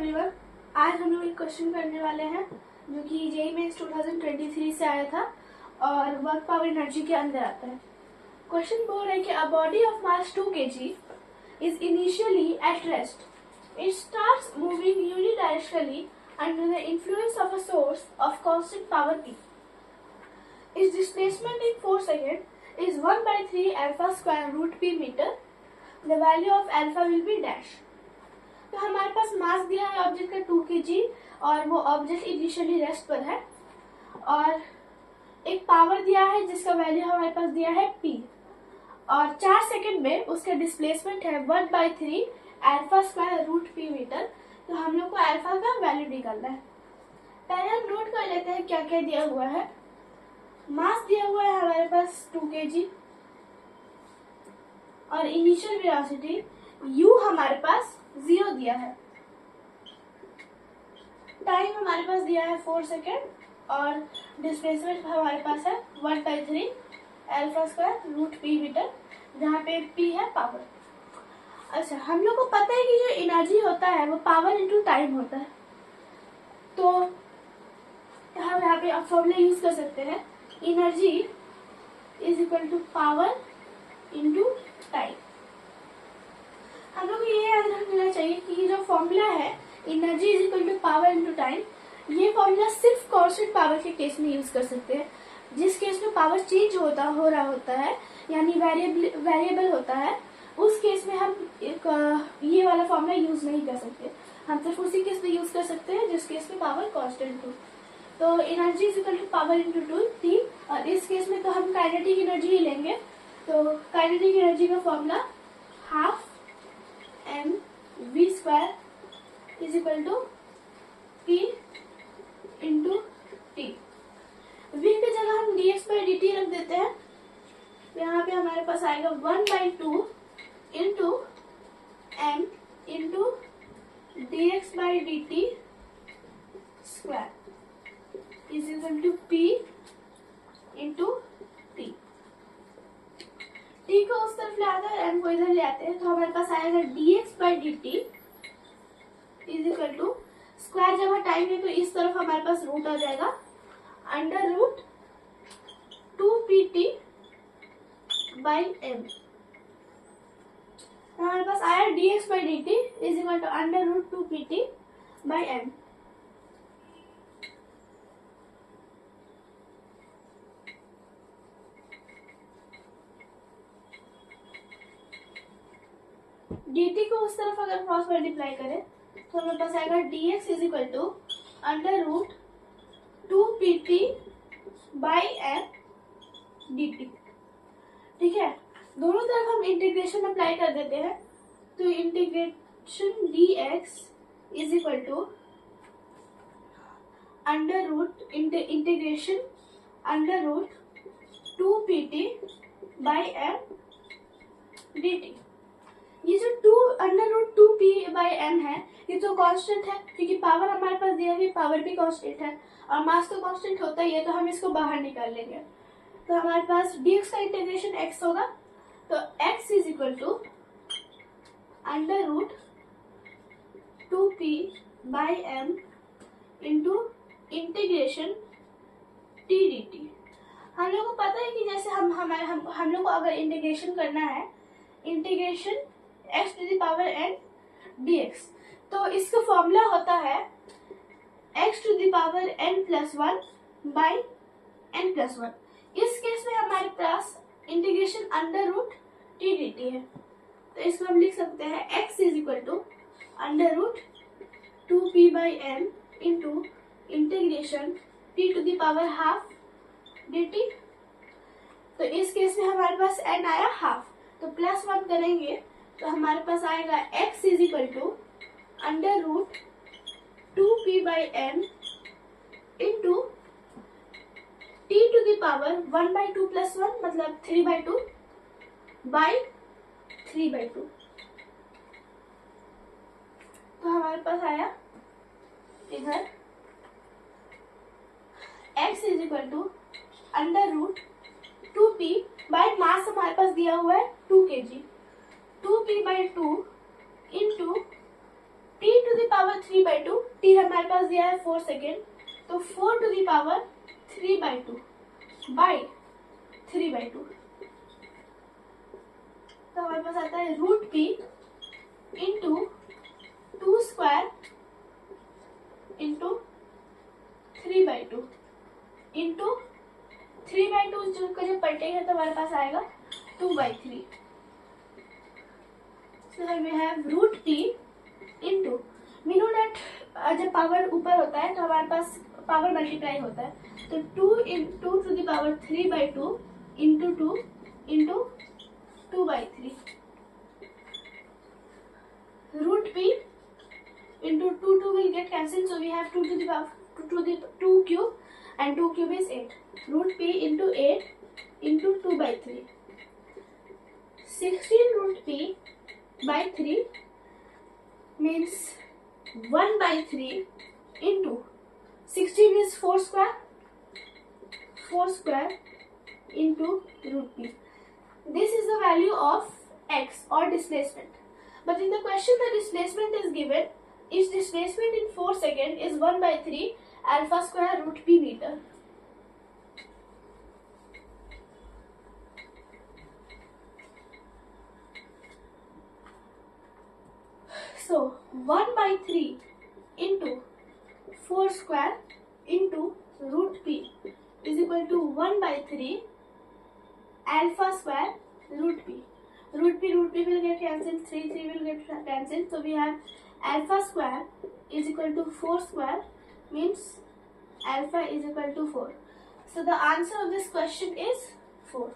Everyone, आज हम लोग एक क्वेश्चन करने वाले हैं जो कि जेईई मेंस 2023 से आया था और वर्क पावर एनर्जी के अंदर आता है। क्वेश्चन बोल रहा है कि a body of mass 2 kg is initially at rest. It starts moving unidirectionally under the influence of a source of constant power P. Its displacement in 4 seconds is 1/3 alpha square root p meter. The value of alpha will be dash. तो हमारे पास मास दिया है object का 2 kg और वो object initially rest पर है और एक पावर दिया है जिसका वैल्यू हमारे पास दिया है p और 4 सेकंड में उसका डिस्प्लेसमेंट है 1/3 alpha square root p metre. तो हम लोग को अल्फा का वैल्यू निकालना है। पहले हम नोट कर लेते हैं क्या क्या दिया हुआ है। मास दिया हुआ है हमारे पास 2 kg और इनिशियल वेलोसिटी u हमारे पास 0 दिया है। टाइम हमारे पास दिया है 4 सेकेंड और डिस्प्लेसमेंट हमारे पास है 1/3 alpha square root p metre, जहाँ पे p है पावर। अच्छा, हम लोग को पता है कि जो एनर्जी होता है वो पावर इनटू टाइम होता है, तो हम यहाँ पे फॉर्मूला यूज कर सकते हैं। Energy is equal to power into time. हम लोग को ये याद रखना चाहिए कि जो फॉर्मूला है energy is equal to power into time, ये फॉर्मूला सिर्फ कांस्टेंट पावर के केस में यूज कर सकते हैं। जिस केस में पावर चेंज हो रहा होता है यानी वेरिएबल होता है, उस केस में हम ये वाला फॉर्मूला यूज नहीं कर सकते। हम सिर्फ उसी केस में यूज कर सकते हैं जिस केस में पावर कांस्टेंट हो। तो energy is equal to power into 2t और इस केस में तो हम काइनेटिक एनर्जी ही लेंगे। तो काइनेटिक एनर्जी का formula half mv square is equal to p into T. v की जगह हम dx/dt रख देते हैं। यहाँ पे हमारे पास आएगा 1/2 into m into dx/dt square is equal to p into T. T को उस तरफ ले आते हैं, m को इधर ले आते हैं, तो हमारे पास आएगा dx/dt is equal to square, जब टाइम है तो इस तरफ हमारे पास रूट आ जाएगा under root 2pt by m। हमारे पास आया dx/dt is equal to under root 2pt by m। dt को उस तरफ अगर क्रॉस मल्टीप्लाई करें तो हमारे पास आएगा dx is equal to under root 2pt by m dt। ठीक है, दोनों तरफ हम इंटीग्रेशन अप्लाई कर देते हैं। तो integration dx is equal to under root integration under root 2pt by m dt। ये जो 2 under root 2p by m है, ये तो कांस्टेंट है क्योंकि पावर हमारे पास दिया है, पावर भी कांस्टेंट है और मास तो कांस्टेंट होता ही है, तो हम इसको बाहर निकाल लेंगे। तो हमारे पास dx का इंटीग्रेशन x होगा, तो x is equal to under root 2p by m into integration t dt। हम लोग को पता है कि जैसे हम लोग को अगर इंटीग्रेशन करना है, integration x to the power n dx, तो इसका फॉर्मूला होता है x to the power n plus 1 by n plus 1। इस केस में हमारे पास integration under root t dt है, तो इसको हम लिख सकते हैं x is equal to under root 2p by m into integration t to the power half dt। तो इस केस में हमारे पास n आया हाफ, तो प्लस 1 करेंगे तो हमारे पास आएगा x is equal to under root 2p by m into t to the power 1/2 plus 1 मतलब 3/2 बाई 3/2। तो हमारे पास आया इधर x is equal to under root 2p by mass हमारे पास दिया हुआ है 2 kg, 2p by 2 into t to the power 3 by 2, t हमारे पास दिया है 4 सेकेंड, तो 4 to the power 3 by 2 by 3 by 2, तो हमारे पास आता है root p into 2 square into 3 by 2 into 3 by 2 जो जब पलटेगा तो हमारे पास आएगा 2 by 3. So we have root p into, we know that जब पावर ऊपर होता है तो हमारे पास पावर मल्टीप्लाई होता है, तो 2 to the power 3 by 2 into 2 into 2 by 3. Root p into 2 will get cancelled, so we have 2 to the power 2 to the 2 cube, and 2 cube is 8. Root p into 8 into 2 by 3. 16 root p by 3 means 1 by 3 into 16 is 4 square, 4 square into root p. This is the value of x or displacement. But in the question the displacement is given. Its displacement in 4 seconds is 1 by 3 alpha square root p meter. So 1 by 3 into 4 square into root p is equal to 1 by 3 alpha square root p. Root p will get cancelled, 3 will get cancelled, so we have alpha square is equal to 4 square, means alpha is equal to 4. So the answer of this question is 4.